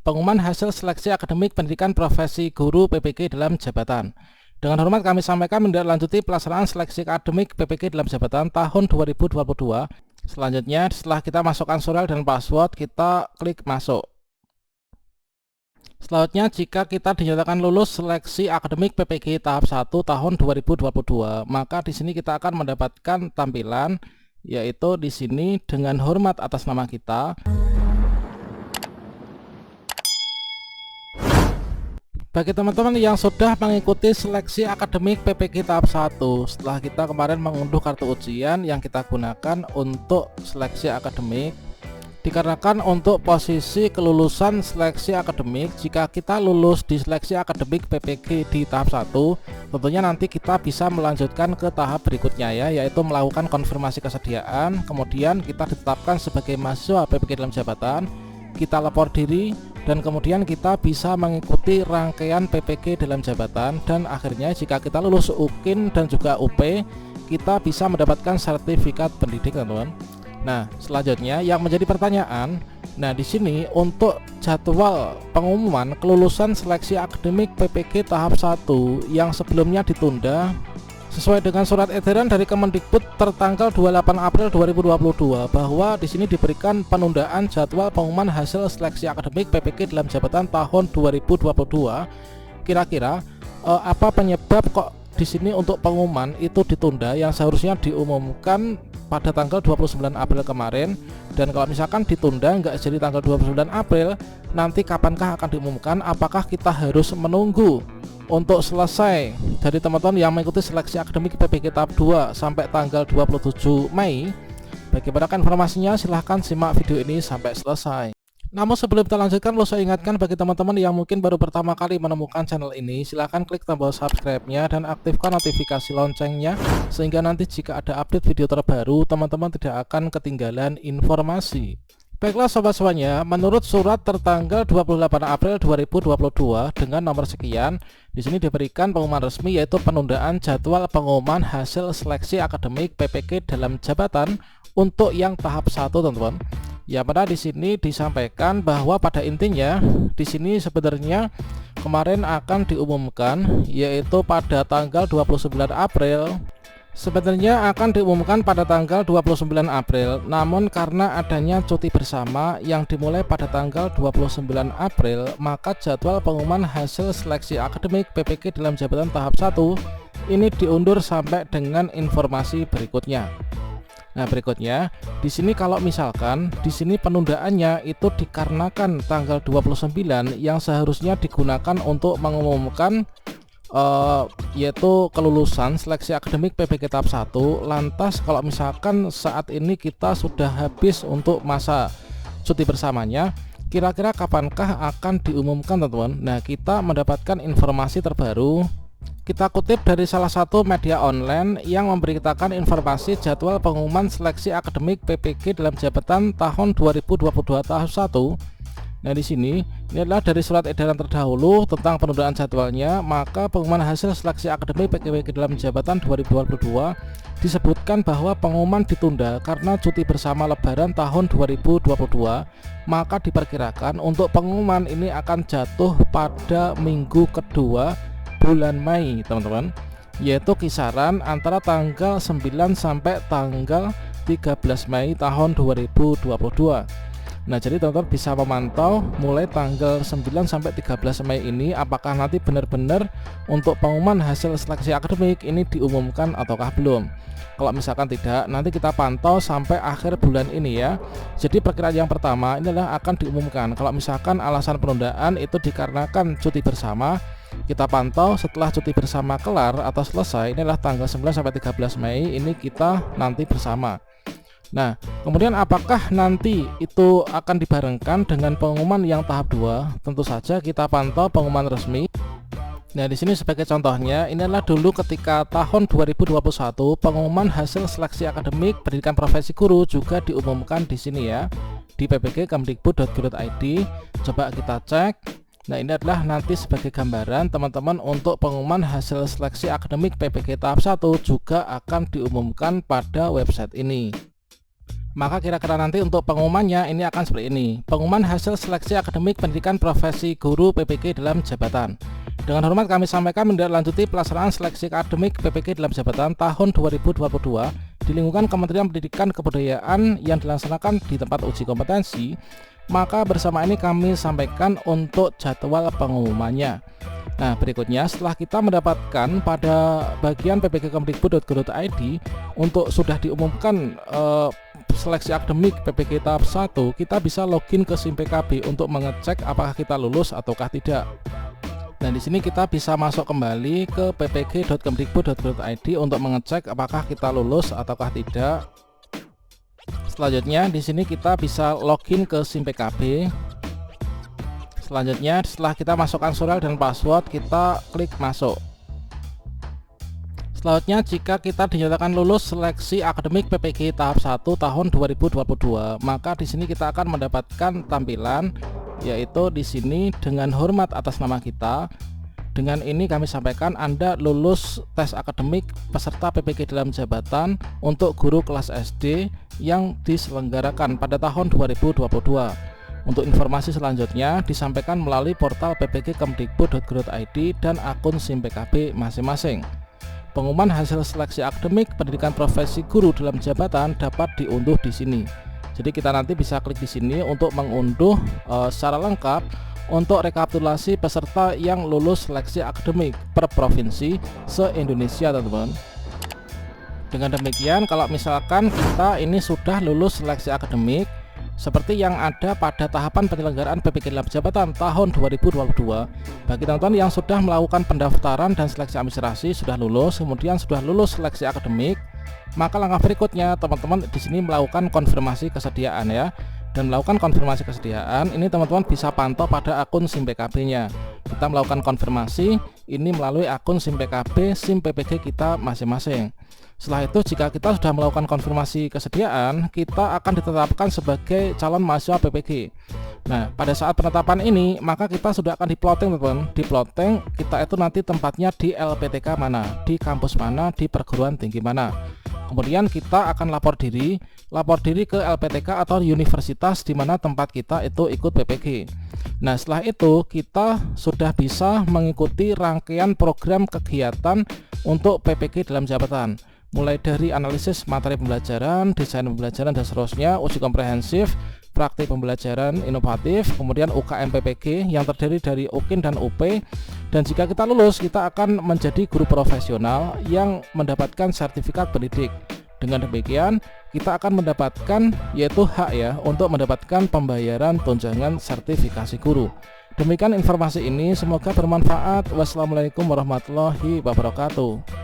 pengumuman hasil seleksi akademik pendidikan profesi guru PPG dalam jabatan. Dengan hormat kami sampaikan menindaklanjuti pelaksanaan seleksi akademik PPG dalam jabatan tahun 2022. Selanjutnya, setelah kita masukkan surel dan password, kita klik masuk. Selanjutnya, jika kita dinyatakan lulus seleksi akademik PPG tahap 1 tahun 2022, maka di sini kita akan mendapatkan tampilan, yaitu di sini dengan hormat atas nama kita. Bagi teman-teman yang sudah mengikuti seleksi akademik PPG tahap 1, setelah kita kemarin mengunduh kartu ujian yang kita gunakan untuk seleksi akademik, dikarenakan untuk posisi kelulusan seleksi akademik, jika kita lulus di seleksi akademik PPG di tahap 1, tentunya nanti kita bisa melanjutkan ke tahap berikutnya ya, yaitu melakukan konfirmasi kesediaan, kemudian kita ditetapkan sebagai mahasiswa PPG dalam jabatan, kita lapor diri, dan kemudian kita bisa mengikuti rangkaian PPG dalam jabatan, dan akhirnya jika kita lulus UKIN dan juga UP, kita bisa mendapatkan sertifikat pendidik, teman-teman. Nah, selanjutnya yang menjadi pertanyaan, nah di sini untuk jadwal pengumuman kelulusan seleksi akademik PPG tahap 1 yang sebelumnya ditunda sesuai dengan surat edaran dari Kemendikbud tertanggal 28 April 2022 bahwa di sini diberikan penundaan jadwal pengumuman hasil seleksi akademik PPG dalam jabatan tahun 2022. Kira-kira apa penyebab kok di sini untuk pengumuman itu ditunda yang seharusnya diumumkan pada tanggal 29 April kemarin, dan kalau misalkan ditunda nggak jadi tanggal 29 April, nanti kapankah akan diumumkan? Apakah kita harus menunggu untuk selesai dari teman-teman yang mengikuti seleksi akademik PPG tahap 2 sampai tanggal 27 Mei? Bagaimana informasinya? Silahkan simak video ini sampai selesai. Namun sebelum kita lanjutkan, perlu saya ingatkan bagi teman-teman yang mungkin baru pertama kali menemukan channel ini, silahkan klik tombol subscribe-nya dan aktifkan notifikasi loncengnya, sehingga nanti jika ada update video terbaru, teman-teman tidak akan ketinggalan informasi. Baiklah sobat semuanya, menurut surat tertanggal 28 April 2022 dengan nomor sekian, di sini diberikan pengumuman resmi, yaitu penundaan jadwal pengumuman hasil seleksi akademik PPG dalam jabatan untuk yang tahap 1, teman-teman. Ya, pada di sini disampaikan bahwa pada intinya di sini sebenarnya kemarin akan diumumkan, yaitu pada tanggal 29 April. Sebenarnya akan diumumkan pada tanggal 29 April, namun karena adanya cuti bersama yang dimulai pada tanggal 29 April, maka jadwal pengumuman hasil seleksi akademik PPG dalam jabatan tahap 1 ini diundur sampai dengan informasi berikutnya. Nah, berikutnya di sini kalau misalkan di sini penundaannya itu dikarenakan tanggal 29 yang seharusnya digunakan untuk mengumumkan yaitu kelulusan seleksi akademik PPG tahap 1. Lantas kalau misalkan saat ini kita sudah habis untuk masa cuti bersamanya, kira-kira kapankah akan diumumkan, teman-teman? Nah, kita mendapatkan informasi terbaru. Kita kutip dari salah satu media online yang memberitakan informasi jadwal pengumuman seleksi akademik PPG dalam jabatan tahun 2022 tahap 1. Nah, di sini ini adalah dari surat edaran terdahulu tentang penundaan jadwalnya, maka pengumuman hasil seleksi akademik PPG dalam jabatan 2022 disebutkan bahwa pengumuman ditunda karena cuti bersama Lebaran tahun 2022, maka diperkirakan untuk pengumuman ini akan jatuh pada minggu kedua bulan Mei, teman-teman, yaitu kisaran antara tanggal 9 sampai tanggal 13 Mei tahun 2022. Nah, jadi teman-teman bisa memantau mulai tanggal 9 sampai 13 Mei ini apakah nanti benar-benar untuk pengumuman hasil seleksi akademik ini diumumkan ataukah belum. Kalau misalkan tidak, nanti kita pantau sampai akhir bulan ini ya. Jadi perkiraan yang pertama ini adalah akan diumumkan. Kalau misalkan alasan penundaan itu dikarenakan cuti bersama, kita pantau setelah cuti bersama kelar atau selesai, inilah tanggal 9 sampai 13 Mei ini kita nanti bersama. Nah, kemudian apakah nanti itu akan dibarengkan dengan pengumuman yang tahap 2? Tentu saja kita pantau pengumuman resmi. Nah, di sini sebagai contohnya, ini adalah dulu ketika tahun 2021 pengumuman hasil seleksi akademik pendidikan profesi guru juga diumumkan di sini ya, di ppg.kemdikbud.go.id. Coba kita cek. Nah, ini adalah nanti sebagai gambaran teman-teman untuk pengumuman hasil seleksi akademik PPG tahap 1 juga akan diumumkan pada website ini. Maka kira-kira nanti untuk pengumumannya ini akan seperti ini. Pengumuman hasil seleksi akademik pendidikan profesi guru PPG dalam jabatan. Dengan hormat kami sampaikan menindaklanjuti pelaksanaan seleksi akademik PPG dalam jabatan tahun 2022 di lingkungan Kementerian Pendidikan Kebudayaan yang dilaksanakan di tempat uji kompetensi. Maka bersama ini kami sampaikan untuk jadwal pengumumannya. Nah, berikutnya setelah kita mendapatkan pada bagian ppg.kemdikbud.go.id untuk sudah diumumkan seleksi akademik PPG tahap 1, kita bisa login ke SIM PKB untuk mengecek apakah kita lulus ataukah tidak. Dan di sini kita bisa masuk kembali ke ppg.kemdikbud.go.id untuk mengecek apakah kita lulus ataukah tidak. Selanjutnya di sini kita bisa login ke SIM PKB. Selanjutnya setelah kita masukkan surel dan password, kita klik masuk. Selanjutnya jika kita dinyatakan lulus seleksi akademik PPG tahap 1 tahun 2022, maka di sini kita akan mendapatkan tampilan yaitu di sini dengan hormat atas nama kita. Dengan ini kami sampaikan Anda lulus tes akademik peserta PPG dalam jabatan untuk guru kelas SD yang diselenggarakan pada tahun 2022. Untuk informasi selanjutnya disampaikan melalui portal ppg.kemdikbud.go.id dan akun SIM PKB masing-masing. Pengumuman hasil seleksi akademik pendidikan profesi guru dalam jabatan dapat diunduh di sini. Jadi kita nanti bisa klik di sini untuk mengunduh secara lengkap untuk rekapitulasi peserta yang lulus seleksi akademik per provinsi se-Indonesia, teman-teman. Dengan demikian, kalau misalkan kita ini sudah lulus seleksi akademik seperti yang ada pada tahapan penyelenggaraan PPG dalam jabatan tahun 2022, bagi teman-teman yang sudah melakukan pendaftaran dan seleksi administrasi sudah lulus, kemudian sudah lulus seleksi akademik, maka langkah berikutnya teman-teman di sini melakukan konfirmasi kesediaan ya. Dan melakukan konfirmasi kesediaan ini teman-teman bisa pantau pada akun SIM PKB-nya. Kita melakukan konfirmasi ini melalui akun SIM PKB SIM PPG kita masing-masing. Setelah itu jika kita sudah melakukan konfirmasi kesediaan, kita akan ditetapkan sebagai calon mahasiswa PPG. Nah, pada saat penetapan ini maka kita sudah akan diplotting, teman-teman. Diplotting kita itu nanti tempatnya di LPTK mana, di kampus mana, di perguruan tinggi mana. Kemudian kita akan lapor diri ke LPTK atau universitas di mana tempat kita itu ikut PPG. Nah, setelah itu kita sudah bisa mengikuti rangkaian program kegiatan untuk PPG dalam jabatan. Mulai dari analisis materi pembelajaran, desain pembelajaran dan seterusnya, uji komprehensif, praktik pembelajaran inovatif, kemudian UKM PPG yang terdiri dari UKIN dan UP. Dan jika kita lulus, kita akan menjadi guru profesional yang mendapatkan sertifikat pendidik. Dengan demikian, kita akan mendapatkan yaitu hak ya untuk mendapatkan pembayaran tunjangan sertifikasi guru. Demikian informasi ini, semoga bermanfaat. Wassalamualaikum warahmatullahi wabarakatuh.